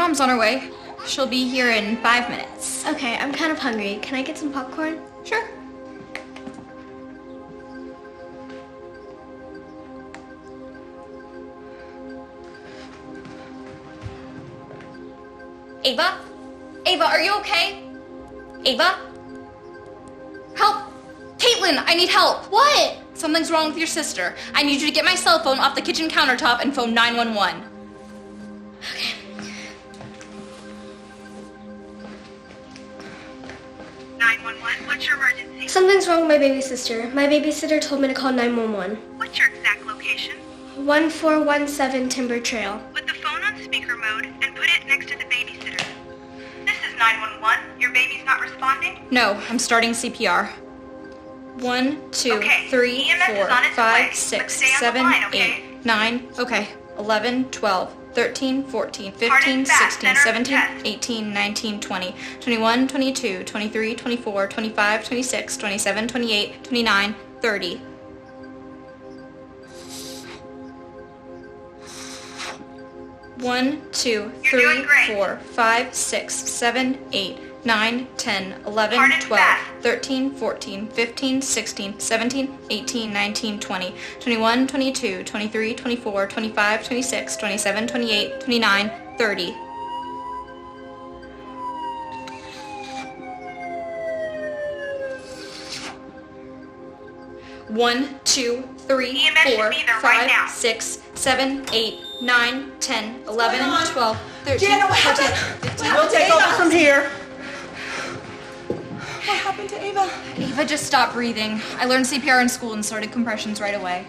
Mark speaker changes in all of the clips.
Speaker 1: mom's on her way. She'll be here in 5 minutes.
Speaker 2: Okay, I'm kind of hungry. Can I get some popcorn?
Speaker 1: Sure. Ava? Ava, are you okay? Ava? Help! Caitlin, I need help.
Speaker 2: What?
Speaker 1: Something's wrong with your sister. I need you to get my cell phone off the kitchen countertop and phone 911.
Speaker 2: Okay.
Speaker 3: 911, what's your emergency?
Speaker 2: Something's wrong with my baby sister. My babysitter told me to call 911.
Speaker 3: What's your exact location?
Speaker 2: 1417 Timber Trail.
Speaker 3: Put the phone on speaker mode and put it next to the babysitter. This is 911. Your baby's not responding?
Speaker 1: No, I'm starting CPR. 1, 2,
Speaker 3: Okay,
Speaker 1: 3,
Speaker 3: EMS is
Speaker 1: 4,
Speaker 3: on its
Speaker 1: 5,
Speaker 3: way, but
Speaker 1: 6,
Speaker 3: stay on the
Speaker 1: 7,
Speaker 3: line, okay?
Speaker 1: 8, 9, okay, 11, 12, 13, 14,
Speaker 3: Hard
Speaker 1: 15,
Speaker 3: and fast,
Speaker 1: 16,
Speaker 3: center of
Speaker 1: 17,
Speaker 3: chest.
Speaker 1: 18, 19, 20, 21, 22, 23, 24, 25, 26, 27, 28, 29, 30. One, two,
Speaker 3: You're
Speaker 1: three,
Speaker 3: doing great.
Speaker 1: 4, 5, 6, 7, 8, 9, 10, 11,
Speaker 3: Hard and
Speaker 1: 12,
Speaker 3: fast.
Speaker 1: 13, 14, 15, 16, 17, 18, 19, 20, 21, 22, 23, 24, 25, 26, 27, 28, 29, 30. One, two, three,
Speaker 3: EMS should
Speaker 1: 4,
Speaker 3: be there right now.
Speaker 1: 5, 6, 7, 8, 9, 10, 11,
Speaker 4: going on?
Speaker 1: 12, 13,
Speaker 4: Jana, what
Speaker 1: 14,
Speaker 4: happened?
Speaker 1: 15.
Speaker 4: We'll take over from here. What happened to Ava?
Speaker 1: Ava just stopped breathing. I learned CPR in school and started compressions right away.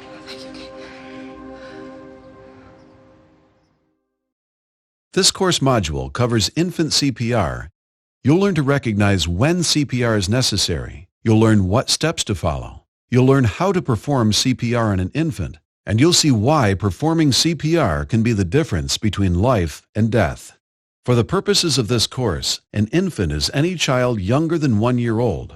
Speaker 5: This course module covers infant CPR. You'll learn to recognize when CPR is necessary. You'll learn what steps to follow. You'll learn how to perform CPR on an infant, and you'll see why performing CPR can be the difference between life and death. For the purposes of this course, an infant is any child younger than 1 year old.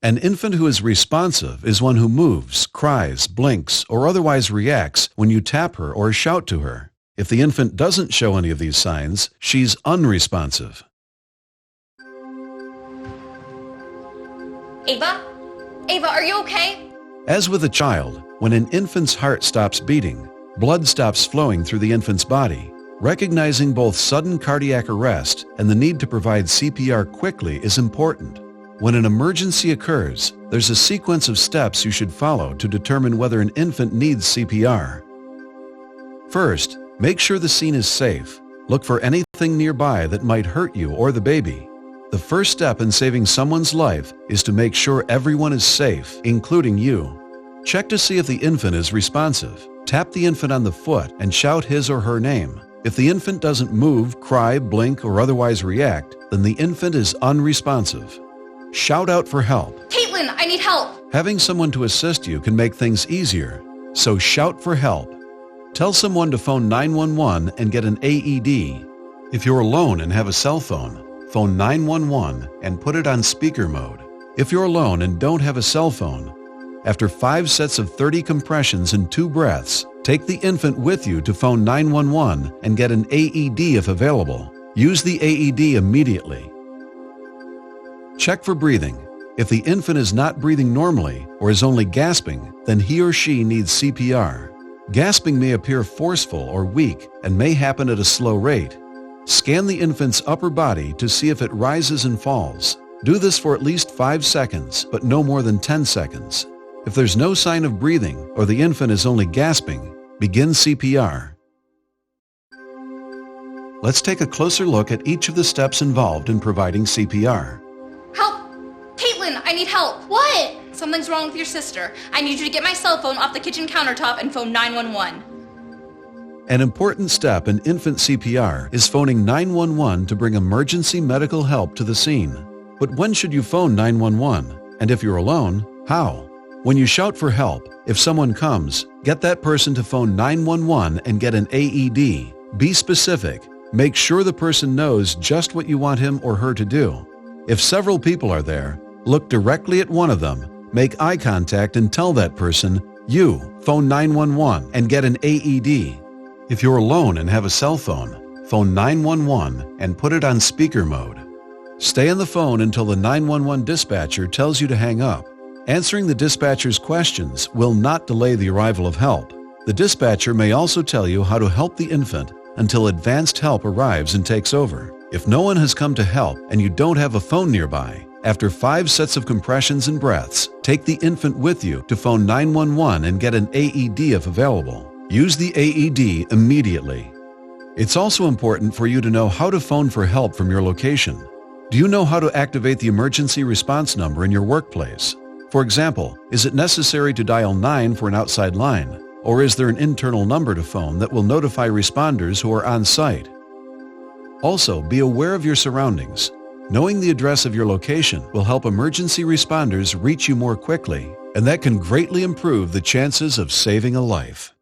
Speaker 5: An infant who is responsive is one who moves, cries, blinks, or otherwise reacts when you tap her or shout to her. If the infant doesn't show any of these signs, she's unresponsive.
Speaker 1: Ava? Ava, are you okay?
Speaker 5: As with a child, when an infant's heart stops beating, blood stops flowing through the infant's body. Recognizing both sudden cardiac arrest and the need to provide CPR quickly is important. When an emergency occurs, there's a sequence of steps you should follow to determine whether an infant needs CPR. First, make sure the scene is safe. Look for anything nearby that might hurt you or the baby. The first step in saving someone's life is to make sure everyone is safe, including you. Check to see if the infant is responsive. Tap the infant on the foot and shout his or her name. If the infant doesn't move, cry, blink, or otherwise react, then the infant is unresponsive. Shout out for help.
Speaker 1: Caitlin, I need help.
Speaker 5: Having someone to assist you can make things easier, so shout for help. Tell someone to phone 911 and get an AED. If you're alone and have a cell phone, phone 911 and put it on speaker mode. If you're alone and don't have a cell phone, after 5 sets of 30 compressions and 2 breaths, take the infant with you to phone 911 and get an AED if available. Use the AED immediately. Check for breathing. If the infant is not breathing normally or is only gasping, then he or she needs CPR. Gasping may appear forceful or weak and may happen at a slow rate. Scan the infant's upper body to see if it rises and falls. Do this for at least 5 seconds, but no more than 10 seconds. If there's no sign of breathing or the infant is only gasping, begin CPR. Let's take a closer look at each of the steps involved in providing CPR.
Speaker 1: Help! Caitlin, I need help.
Speaker 2: What?
Speaker 1: Something's wrong with your sister. I need you to get my cell phone off the kitchen countertop and phone 911.
Speaker 5: An important step in infant CPR is phoning 911 to bring emergency medical help to the scene. But when should you phone 911? And if you're alone, how? When you shout for help, if someone comes, get that person to phone 911 and get an AED. Be specific. Make sure the person knows just what you want him or her to do. If several people are there, look directly at one of them, make eye contact and tell that person, you, phone 911 and get an AED. If you're alone and have a cell phone, phone 911 and put it on speaker mode. Stay on the phone until the 911 dispatcher tells you to hang up. Answering the dispatcher's questions will not delay the arrival of help. The dispatcher may also tell you how to help the infant until advanced help arrives and takes over. If no one has come to help and you don't have a phone nearby, after 5 sets of compressions and breaths, take the infant with you to phone 911 and get an AED if available. Use the AED immediately. It's also important for you to know how to phone for help from your location. Do you know how to activate the emergency response number in your workplace? For example, is it necessary to dial 9 for an outside line? Or is there an internal number to phone that will notify responders who are on site? Also, be aware of your surroundings. Knowing the address of your location will help emergency responders reach you more quickly, and that can greatly improve the chances of saving a life.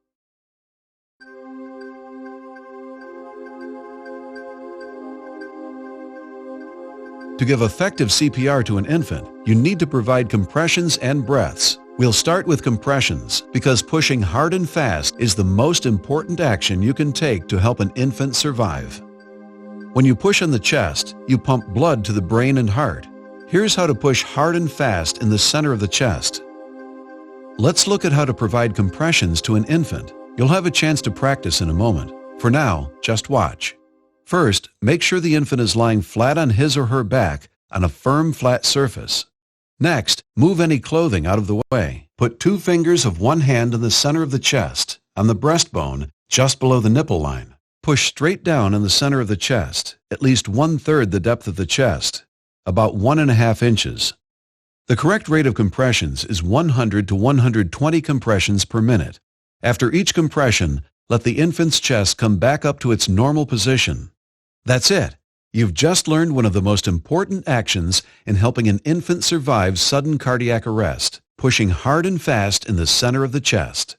Speaker 5: To give effective CPR to an infant, you need to provide compressions and breaths. We'll start with compressions because pushing hard and fast is the most important action you can take to help an infant survive. When you push on the chest, you pump blood to the brain and heart. Here's how to push hard and fast in the center of the chest. Let's look at how to provide compressions to an infant. You'll have a chance to practice in a moment. For now, just watch. First, make sure the infant is lying flat on his or her back on a firm, flat surface. Next, move any clothing out of the way. Put 2 fingers of one hand in the center of the chest, on the breastbone, just below the nipple line. Push straight down in the center of the chest, at least 1/3 the depth of the chest, about 1.5 inches. The correct rate of compressions is 100 to 120 compressions per minute. After each compression, let the infant's chest come back up to its normal position. That's it. You've just learned one of the most important actions in helping an infant survive sudden cardiac arrest, pushing hard and fast in the center of the chest.